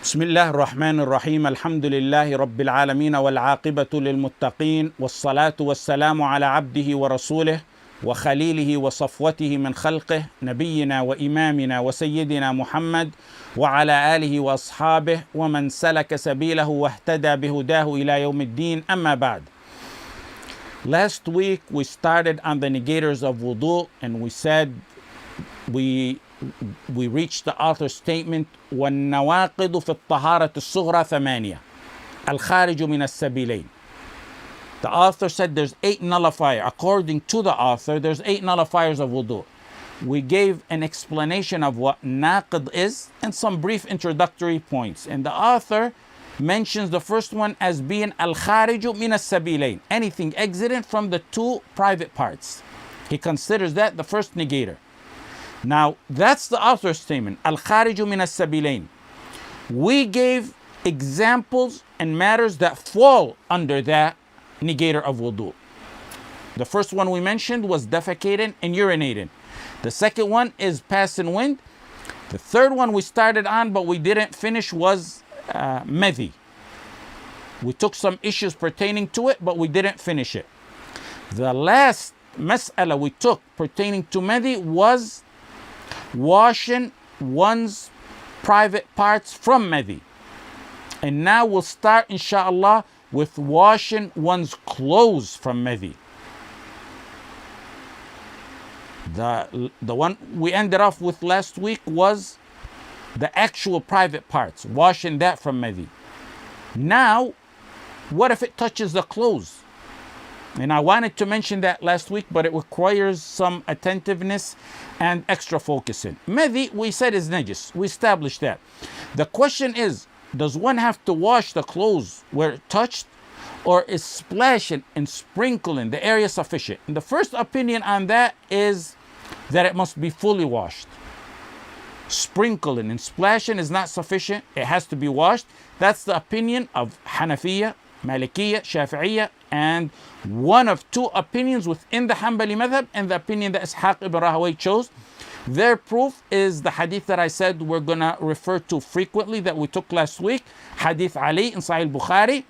بسم الله الرحمن الرحيم الحمد لله رب العالمين والعاقبة للمتقين والصلاة والسلام على عبده ورسوله وخليله وصفوته من خلقه نبينا وإمامنا وسيدنا محمد وعلى آله وأصحابه ومن سلك سبيله واهتدى بهداه إلى يوم الدين أما بعد. Last week we started on the negators of wudu and we said we reached the author's statement والنواقض في الطهارة الصغرى ثمانية الخارج من السبيلين. The author said there's 8 nullifiers. According to the author, there's 8 nullifiers of wudu. We gave an explanation of what naqid is and some brief introductory points. And the author mentions the first one as being al-khariju min as-sabilain, anything exiting from the 2 private parts. He considers that the first negator. Now, that's the author's statement, al-khariju min as-sabilain. We gave examples and matters that fall under that negator of wudu. The first one we mentioned was defecating and urinating. The second one is passing wind. The third one we started on but we didn't finish was madhi. We took some issues pertaining to it but we didn't finish it. The last mas'ala we took pertaining to madhi was washing one's private parts from madhi. And now we'll start inshallah with washing one's clothes from madhi. The one we ended off with last week was the actual private parts, washing that from madhi. Now, what if it touches the clothes? And I wanted to mention that last week, but it requires some attentiveness and extra focusing. Madhi, we said, is najis. We established that. The question is, does one have to wash the clothes where it touched? Or is splashing and sprinkling the area sufficient? And the first opinion on that is that it must be fully washed. Sprinkling and splashing is not sufficient. It has to be washed. That's the opinion of Hanafiya, Malikiyya, Shafi'iyya, and one of 2 opinions within the Hanbali madhab, and the opinion that Ishaq ibn Rahawayh chose. Their proof is the hadith that I said we're going to refer to frequently that we took last week. Hadith Ali in Sahih Bukhari,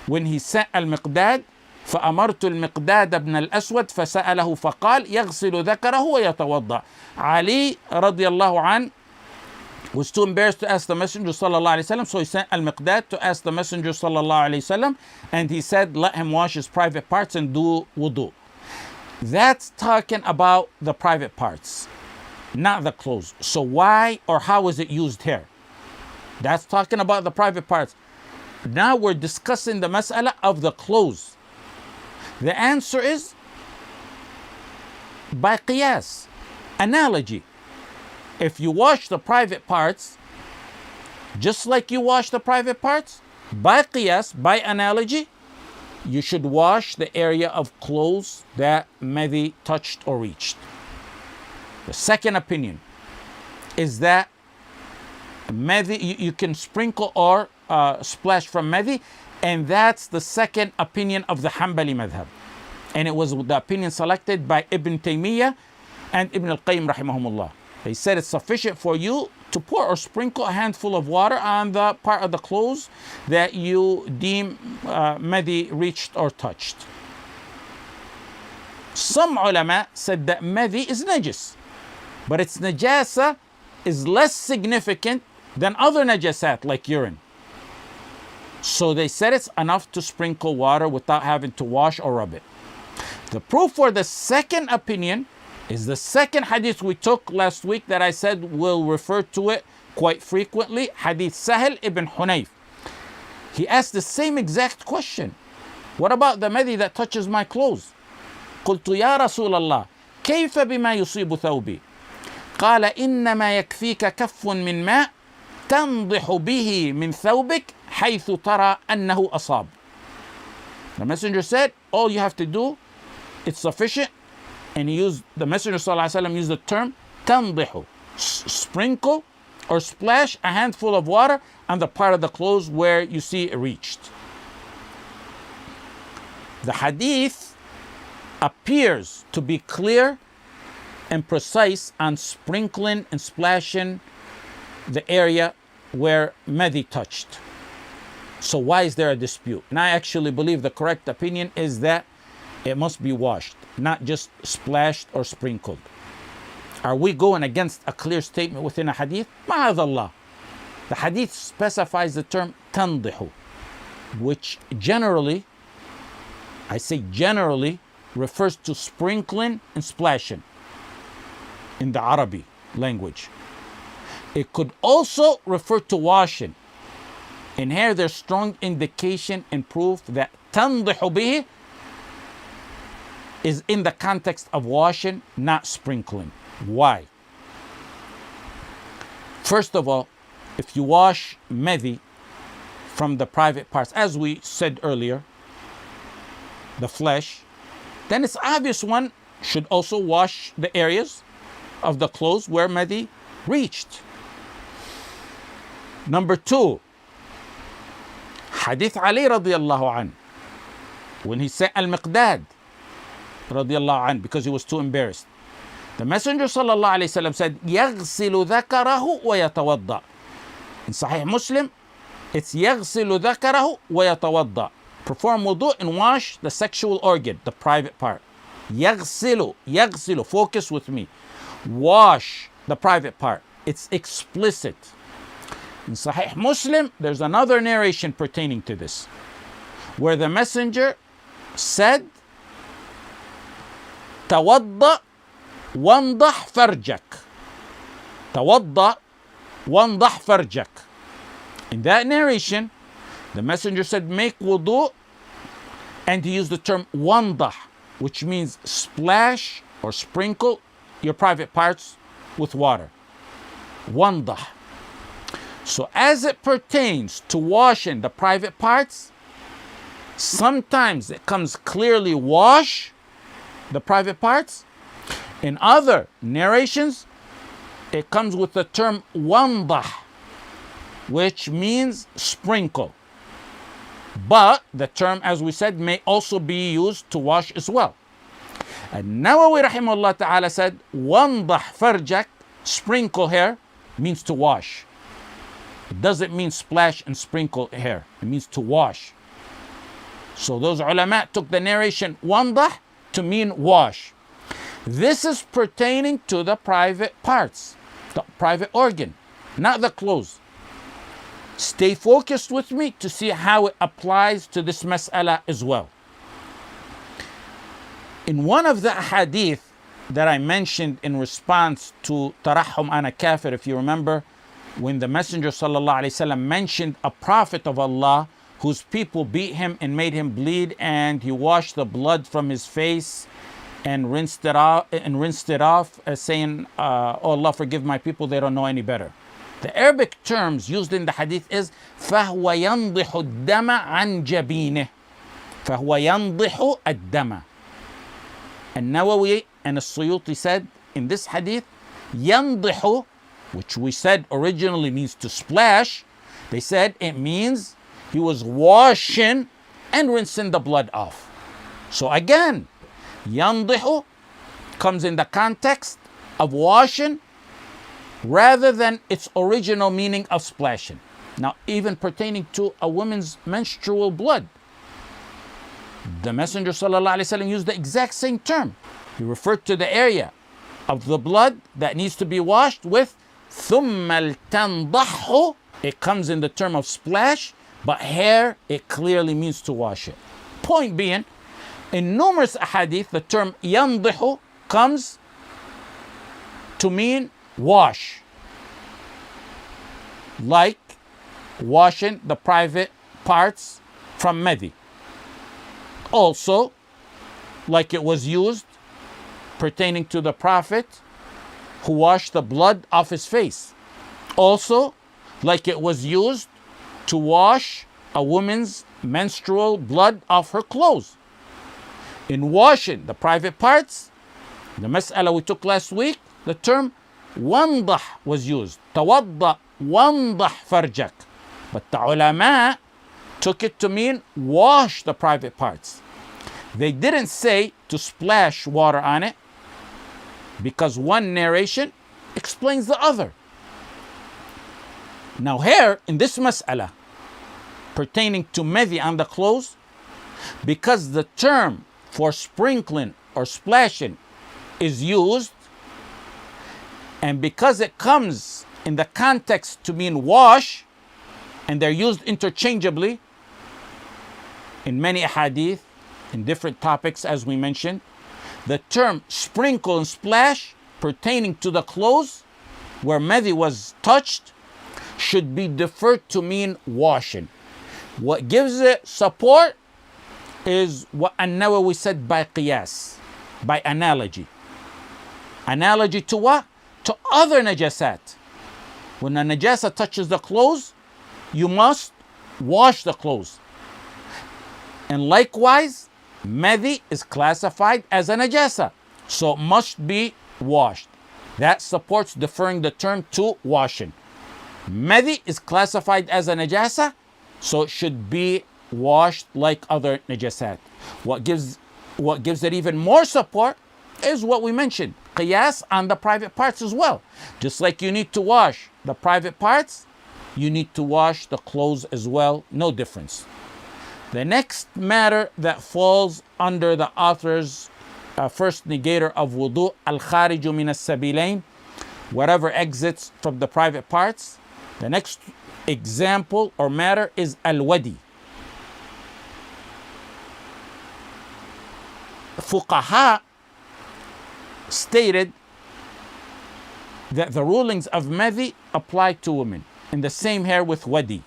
when he sent al-Miqdad, فأمرت المقداد بن الأسود فسأله فقال يغسل ذكره ويتوضأ. Ali radiallahu an was too embarrassed to ask the Messenger sallallahu alaihi wasallam, so he sent al-Miqdad to ask the Messenger sallallahu alaihi wasallam, and he said, let him wash his private parts and do wudu. That's talking about the private parts, not the clothes. So why or how is it used here? That's talking about the private parts. Now we're discussing the mas'ala of the clothes. The answer is by qiyas, analogy. If you wash the private parts, just like you wash the private parts, by qiyas, by analogy, you should wash the area of clothes that madhi touched or reached. The second opinion is that madhi, you can sprinkle or splash from madhi, and that's the second opinion of the Hanbali madhab. And it was the opinion selected by Ibn Taymiyyah and Ibn al-Qayyim rahimahumullah. They said it's sufficient for you to pour or sprinkle a handful of water on the part of the clothes that you deem madhi reached or touched. Some ulama said that madhi is najis, but its najasa is less significant than other najasat like urine. So they said it's enough to sprinkle water without having to wash or rub it. The proof for the second opinion is the second hadith we took last week that I said we'll refer to it quite frequently, Hadith Sahel ibn Hunayf. He asked the same exact question. What about the madhi that touches my clothes? قلت يا رسول الله كيف بما يصيب ثوبي؟ قال إنما يكفيك كف من ماء تنضح به من ثوبك حيث ترى أنه أصاب. The Messenger said, all you have to do, it's sufficient. And the Messenger ﷺ used the term تنضح, sprinkle or splash a handful of water on the part of the clothes where you see it reached. The hadith appears to be clear and precise on sprinkling and splashing the area where Madi touched. So why is there a dispute? And I actually believe the correct opinion is that it must be washed, not just splashed or sprinkled. Are we going against a clear statement within a hadith? Ma'adallah. The hadith specifies the term tandihu, which generally, I say generally, refers to sprinkling and splashing in the Arabic language. It could also refer to washing. And here there's strong indication and proof that tandihu bihi is in the context of washing, not sprinkling. Why? First of all, if you wash Madi from the private parts, as we said earlier, the flesh, then it's obvious one should also wash the areas of the clothes where Madi reached. Number two, Hadith Ali radiallahu an, when he sent Al-Miqdad radiallahu an because he was too embarrassed. The Messenger sallallahu alayhi wasallam said, يَغْسِلُ ذَكَرَهُ وَيَتَوَضَّأ. In Sahih Muslim, it's يَغْسِلُ ذَكَرَهُ وَيَتَوَضَّأ. Perform wudu and wash the sexual organ, the private part. يَغْسِلُ, focus with me. Wash the private part. It's explicit. In Sahih Muslim, there's another narration pertaining to this, where the Messenger said, تَوَضَّأ وَانْضَحْ فَرْجَكَ. تَوَضَّأ وَانْضَحْ فَرْجَكَ. In that narration, the Messenger said, make wudu, and he used the term wandah, which means splash or sprinkle your private parts with water. Wandah. So as it pertains to washing the private parts, sometimes it comes clearly wash the private parts. In other narrations, it comes with the term wandah, which means sprinkle. But the term, as we said, may also be used to wash as well. And Nawawi rahimahullah ta'ala said, wandah farjak, sprinkle hair, means to wash. It doesn't mean splash and sprinkle hair. It means to wash. So those ulama took the narration wandah to mean wash. This is pertaining to the private parts, the private organ, not the clothes. Stay focused with me to see how it applies to this mas'ala as well. In one of the hadith that I mentioned in response to Tarahum ana kafir, if you remember, when the Messenger sallallahu alaihi wasallam mentioned a prophet of Allah whose people beat him and made him bleed, and he washed the blood from his face and rinsed it off, saying, oh Allah, forgive my people, they don't know any better. The Arabic terms used in the hadith is فَهُوَ يَنْضِحُ الدَّمَ عَنْ جَبِينِهِ. فَهُوَ يَنْضِحُ الدَّمَ. And Nawawi and As-Suyuti said in this hadith, يَنْضِحُ, which we said originally means to splash, they said it means he was washing and rinsing the blood off. So again, يَنْضِحُ comes in the context of washing rather than its original meaning of splashing. Now, even pertaining to a woman's menstrual blood, the Messenger sallallahu alaihi wasallam used the exact same term. He referred to the area of the blood that needs to be washed with ثُمَّ الْتَنْضَحُ. It comes in the term of splash, but here it clearly means to wash it. Point being, in numerous ahadith, the term يَنْضِحُ comes to mean wash, like washing the private parts from Madi. Also, like it was used pertaining to the Prophet who washed the blood off his face. Also, like it was used to wash a woman's menstrual blood off her clothes. In washing the private parts, the mas'ala we took last week, the term wandah was used. Tawadda wandah farjak. But the ulama took it to mean wash the private parts. They didn't say to splash water on it, because one narration explains the other. Now here, in this mas'ala, pertaining to madhi on the clothes, because the term for sprinkling or splashing is used, and because it comes in the context to mean wash, and they're used interchangeably in many hadith, in different topics as we mentioned, the term sprinkle and splash pertaining to the clothes where madhi was touched should be deferred to mean washing. What gives it support is what An-Nawawi said by qiyas, by analogy. Analogy to what? To other najasat. When a najasa touches the clothes, you must wash the clothes. And likewise, madhi is classified as a najasa, so it must be washed. That supports deferring the term to washing. Madhi is classified as a najasa, so it should be washed like other najasat. What gives it even more support is what we mentioned, qiyas on the private parts as well. Just like you need to wash the private parts, you need to wash the clothes as well, no difference. The next matter that falls under the author's first negator of wudu, al-khariju min as-sabilain, whatever exits from the private parts. The next example or matter is al-wadi. Fuqaha stated that the rulings of madhi apply to women, and the same here with wadi.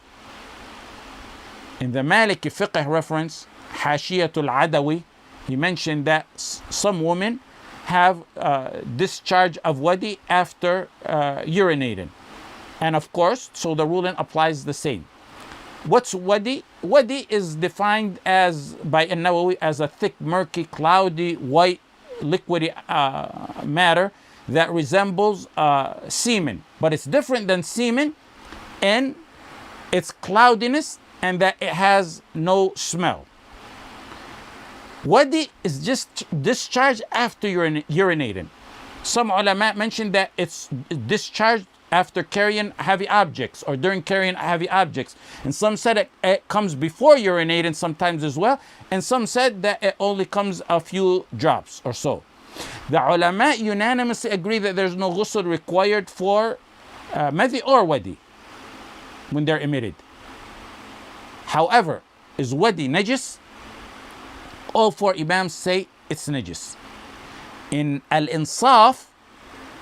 In the Maliki fiqh reference, Hashiyatul Adawi, he mentioned that some women have discharge of wadi after urinating. And of course, so the ruling applies the same. What's wadi? Wadi is defined as by An-Nawawi as a thick, murky, cloudy, white, liquidy matter that resembles semen. But it's different than semen in its cloudiness and that it has no smell. Wadi is just discharge after urinating. Some ulama mentioned that it's discharged after carrying heavy objects or during carrying heavy objects. And some said it comes before urinating sometimes as well. And some said that it only comes a few drops or so. The ulama unanimously agree that there's no ghusl required for madhi or wadi when they're emitted. However, is wadi najis? All four imams say it's najis. In Al-Insaf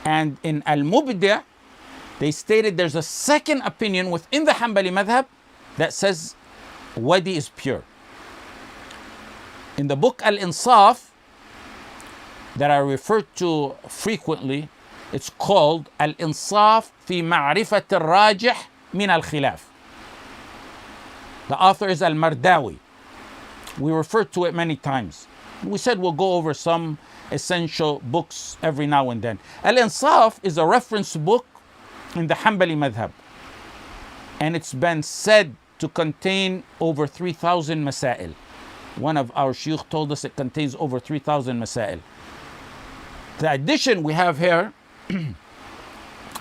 and in Al-Mubdi', they stated there's a second opinion within the Hanbali madhab that says wadi is pure. In the book Al-Insaf that I refer to frequently, it's called Al-Insaf fi Ma'rifat al-Rajih min al-Khilaf. The author is Al-Mardawi. We refer to it many times. We said we'll go over some essential books every now and then. Al-Insaf is a reference book in the Hanbali madhab, and it's been said to contain over 3,000 masail. One of our shuyukh told us it contains over 3,000 masail. The edition we have here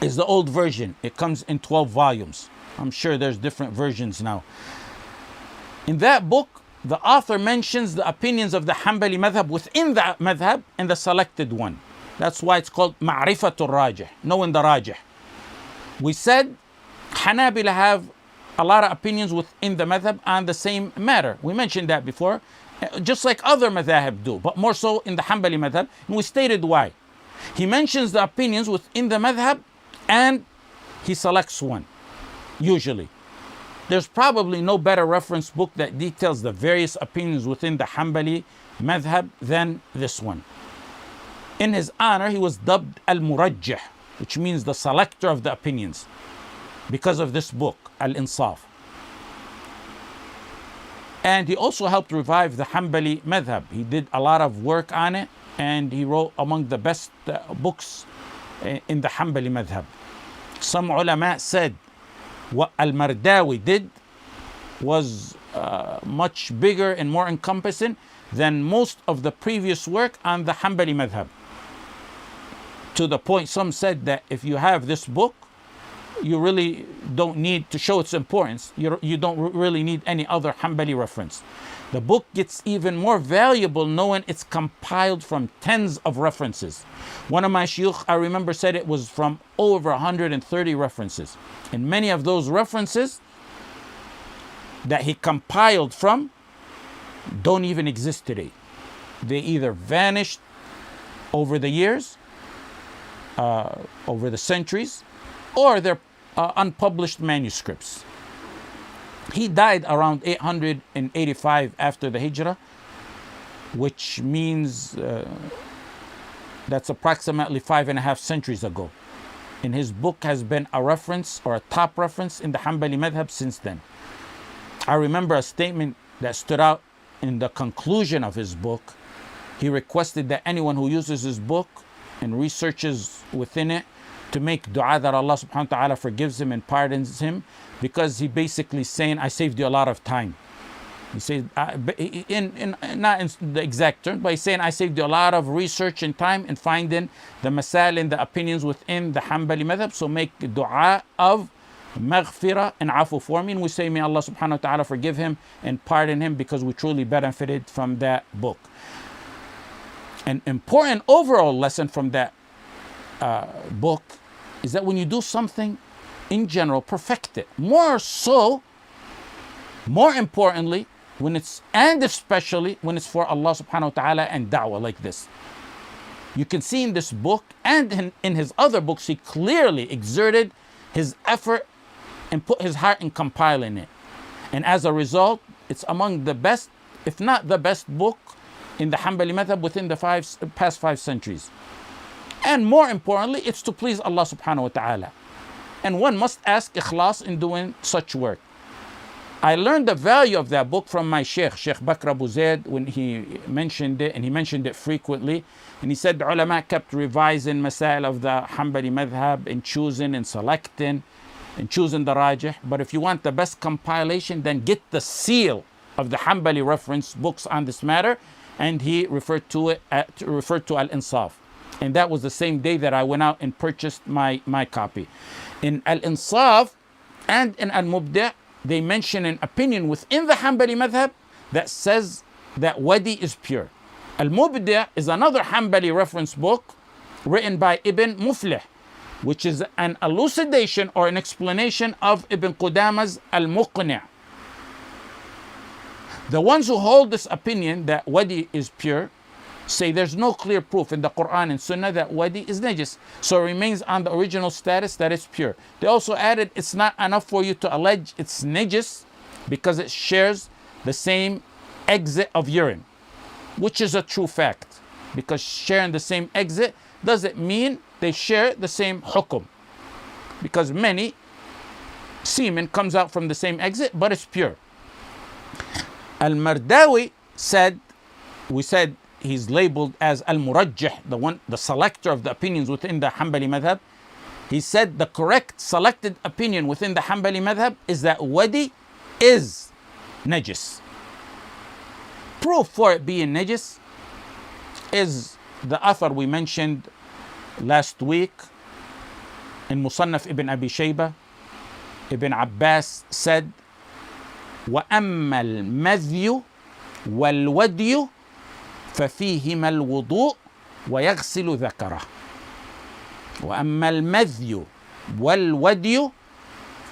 is the old version. It comes in 12 volumes. I'm sure there's different versions now. In that book, the author mentions the opinions of the Hanbali madhab within the madhab and the selected one. That's why it's called Ma'rifatul Rajih, knowing the Rajih. We said Hanabila have a lot of opinions within the madhab on the same matter. We mentioned that before, just like other madhab do, but more so in the Hanbali madhab, and we stated why. He mentions the opinions within the madhab and he selects one, usually. There's probably no better reference book that details the various opinions within the Hanbali madhab than this one. In his honor, he was dubbed Al-Murajjih, which means the selector of the opinions, because of this book, Al-Insaf. And he also helped revive the Hanbali madhab. He did a lot of work on it, and he wrote among the best books in the Hanbali madhab. Some ulama said what Al-Mardawi did was much bigger and more encompassing than most of the previous work on the Hanbali madhab. To the point, some said that if you have this book, you really don't need to show its importance. You don't really need any other Hanbali reference. The book gets even more valuable knowing it's compiled from tens of references. One of my shuyukh, I remember, said it was from over 130 references. And many of those references that he compiled from don't even exist today. They either vanished over the years, over the centuries, or they're unpublished manuscripts. He died around 885 after the Hijrah, which means that's approximately 5.5 centuries ago. And his book has been a reference or a top reference in the Hanbali madhab since then. I remember a statement that stood out in the conclusion of his book. He requested that anyone who uses his book and researches within it to make dua that Allah subhanahu wa ta'ala forgives him and pardons him, because he basically saying, I saved you a lot of time. He says, not in the exact term, but he's saying, I saved you a lot of research and time in finding the masail and the opinions within the Hanbali madhab. So make dua of maghfirah and afu for me. And we say, may Allah subhanahu wa ta'ala forgive him and pardon him, because we truly benefited from that book. An important overall lesson from that book is that when you do something in general, perfect it. More importantly, when it's, and especially when it's for Allah subhanahu wa ta'ala and da'wah like this. You can see in this book and in his other books, he clearly exerted his effort and put his heart in compiling it. And as a result, it's among the best, if not the best book in the Hanbali madhab within the past 5 centuries. And more importantly, it's to please Allah subhanahu wa ta'ala. And one must ask ikhlas in doing such work. I learned the value of that book from my Shaykh Bakr Abu Zaid, when he mentioned it, and he mentioned it frequently. And he said the ulama kept revising masail of the Hanbali madhab and choosing and selecting and choosing the rajih. But if you want the best compilation, then get the seal of the Hanbali reference books on this matter. And he referred to Al-Insaf. And that was the same day that I went out and purchased my copy. In Al-Insaf and in Al-Mubdi', they mention an opinion within the Hanbali madhab that says that wadi is pure. Al-Mubdi' is another Hanbali reference book written by Ibn Muflih, which is an elucidation or an explanation of Ibn Qudama's Al-Muqni'. The ones who hold this opinion that wadi is pure say there's no clear proof in the Quran and Sunnah that wadi is najis, so it remains on the original status that it's pure. They also added it's not enough for you to allege it's najis because it shares the same exit of urine, which is a true fact, because sharing the same exit doesn't mean they share the same hukum, because many semen comes out from the same exit, but it's pure. Al-Mardawi said, we said he's labeled as Al-Murajjih, the selector of the opinions within the Hanbali madhab. He said the correct selected opinion within the Hanbali madhab is that wadi is najis. Proof for it being najis is the author we mentioned last week in Musannaf Ibn Abi Shaybah. Ibn Abbas said, وَأَمَّا الْمَذْيُ وَالْوَدْيُ فَفِيهِمَا الْوُضُوءُ وَيَغْسِلُ ذَكَرَهُ. وَأَمَّا الْمَذْيُ وَالْوَدْيُ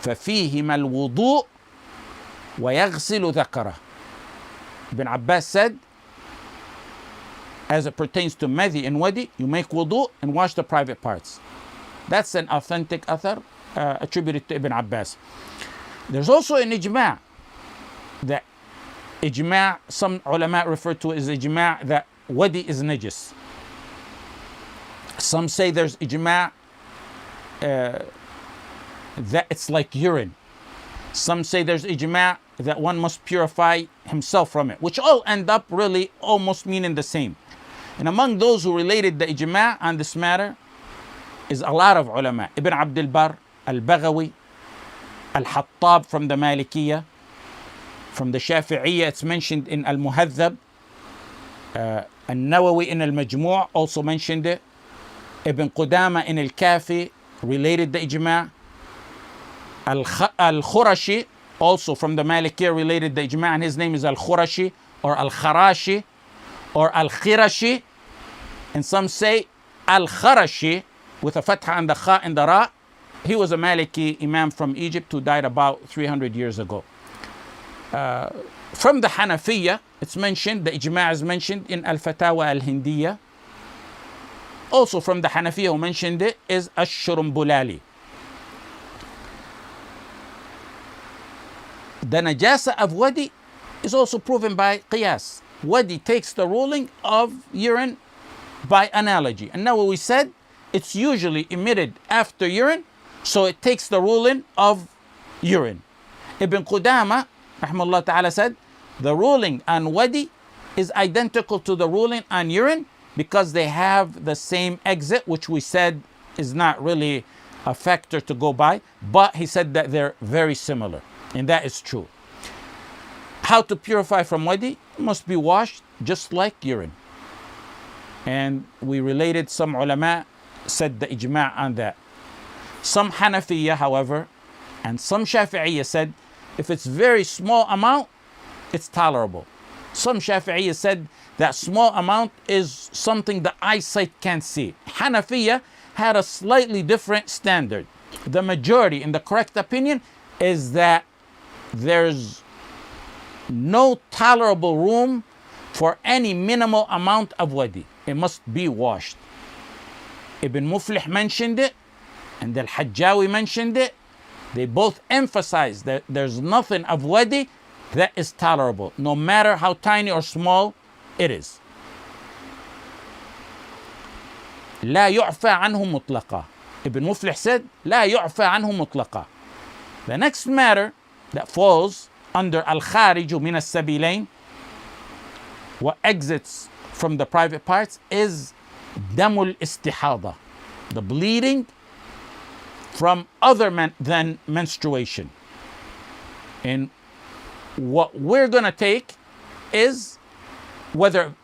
فَفِيهِمَا الْوُضُوءُ وَيَغْسِلُ ذَكَرَهُ. Ibn Abbas said, as it pertains to madhi and wadi, you make wudu and wash the private parts. That's an authentic athar attributed to Ibn Abbas. There's also an ijma', that ijma', some ulama refer to it as ijma' that wadi is najis. Some say there's ijma' that it's like urine. Some say there's ijma' that one must purify himself from it, which all end up really almost meaning the same. And among those who related the ijma' on this matter is a lot of ulama. Ibn Abdul Barr, Al-Baghawi, Al-Hattab from the Malikiyya, from the Shafi'iyya, it's mentioned in Al-Muhadhab. Al-Nawawi in Al-Majmu' also mentioned it. Ibn Qudama in Al-Kafi related the ijma'. Al-Khurashi, also from the Malikiyya, related the ijma', and his name is Al-Khurashi or Al-Kharashi or Al-Khirashi. And some say Al-Kharashi with a fatha and the kha and the ra. He was a Maliki imam from Egypt who died about 300 years ago. From the Hanafiyya, it's mentioned, the ijma' is mentioned in Al-Fatawa Al-Hindiyya. Also from the Hanafiyya who mentioned it is Ash-Shurmbulali. The najasa of wadi is also proven by qiyas. Wadi takes the ruling of urine by analogy. And now we said it's usually emitted after urine, so it takes the ruling of urine. Ibn Qudama, rahimahullah ta'ala, said the ruling on wadi is identical to the ruling on urine because they have the same exit, which we said is not really a factor to go by, but he said that they're very similar, and that is true. How to purify from wadi? It must be washed just like urine. And we related, some ulama said the ijma' on that. Some Hanafiyya, however, and some Shafi'iyya said if it's very small amount, it's tolerable. Some Shafi'iyya said that small amount is something the eyesight can't see. Hanafiyya had a slightly different standard. The majority, in the correct opinion, is that there's no tolerable room for any minimal amount of wadi. It must be washed. Ibn Muflih mentioned it, and Al-Hajjawi mentioned it. They both emphasize that there's nothing of wadi that is tolerable, no matter how tiny or small it is. لا يعفى عنه مطلقا. Ibn Muflih said, لا يعفى عنه مطلقا. The next matter that falls under al-khariju min as-sabilain, what exits from the private parts, is damul istihada, the bleeding from other than menstruation. And what we're going to take is whether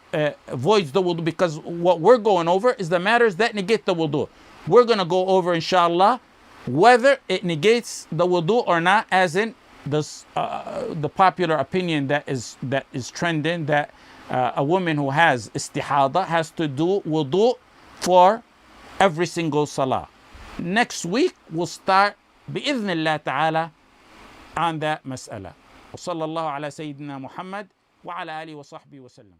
voids the wudu, because what we're going over is the matters that negate the wudu. We're going to go over, inshallah, whether it negates the wudu or not, as in the popular opinion that is trending, that a woman who has istihada has to do wudu for every single salah. Next week we'll start bi'idhnillah ta'ala on that mas'ala. وصلى الله على سيدنا محمد وعلى آله وصحبه وسلم.